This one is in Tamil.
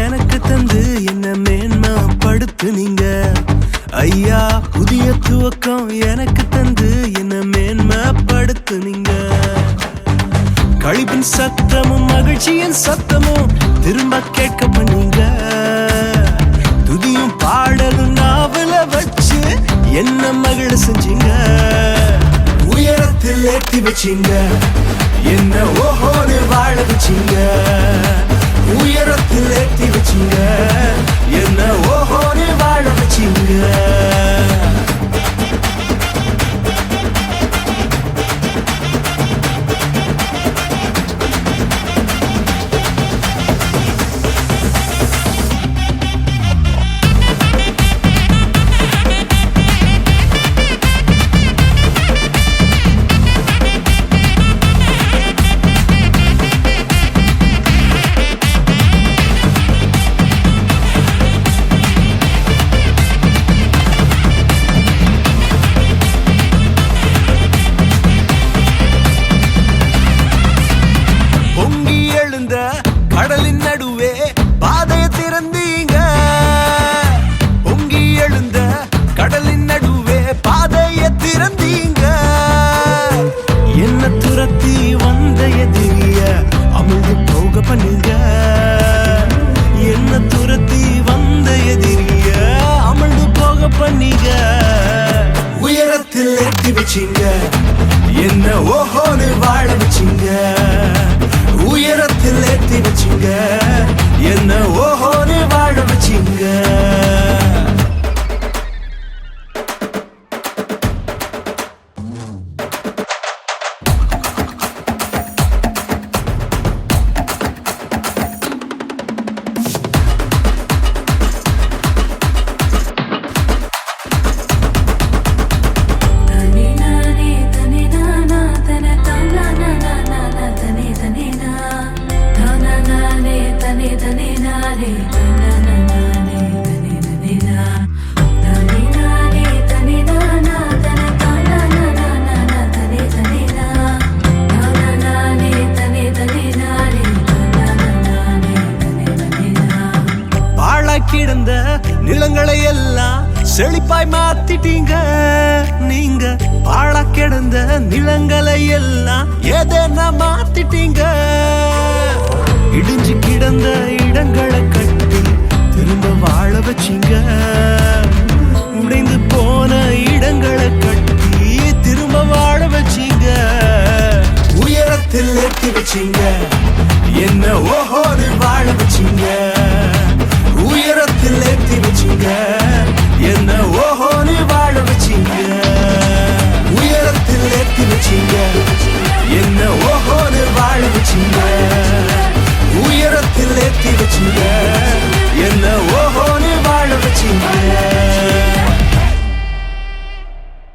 எனக்கு தந்து என்ன மேன்மைப்படுத்துனீங்க ஐயா. புதிய துவக்கம் எனக்கு தந்து என்ன மேன்மைப்படுத்துனீங்க. கழிப்பின் சத்தமும் மகிழ்ச்சியின் சத்தமும் திரும்ப கேட்க பண்ணீங்க. துதியும் பாடலும் நாவல வச்சு என்ன மகிழ செஞ்சீங்க. உயரத்தில் ஏற்றி வச்சீங்க, என்ன ஓஹோன்னு வாழ வச்சீங்க. உயரத்தில் ஏற்றி வச்சீங்க, என்ன ஓஹோன்னு வாழ வச்சீங்க. கடலின் நடுவே பாதையை திறந்தீங்க. பொங்கி எழுந்த கடலின் நடுவே பாதையை திறந்தீங்க. என்ன துரத்தி வந்த எதிரிய அமிழ்ந்து போக பண்ணீங்க. என்ன துரத்தி வந்த எதிரிய அமிழ்ந்து போக பண்ணீங்க. உயரத்தில் ஏற்றி வச்சீங்க, என்ன ஓஹோன்னு வாழ வச்சீங்க. உயரத்தில் ஏற்றி வச்சீங்க, என்ன ஓஹோன்னு வாழ வச்சீங்க. கிடந்த நிலங்களை எல்லாம் செழிப்பாய் மாத்திட்டீங்க. நீங்க பாழா கிடந்த நிலங்களை எல்லாம் ஏதேனா மாத்திட்டீங்க. இடிஞ்சு கிடந்த இடங்களை கட்டி திரும்ப வாழ வச்சீங்க. உடைந்து போன இடங்களை கட்டி திரும்ப வாழ வச்சீங்க. உயரத்தில் ஏற்றி வச்சீங்க, என்ன ஓஹோ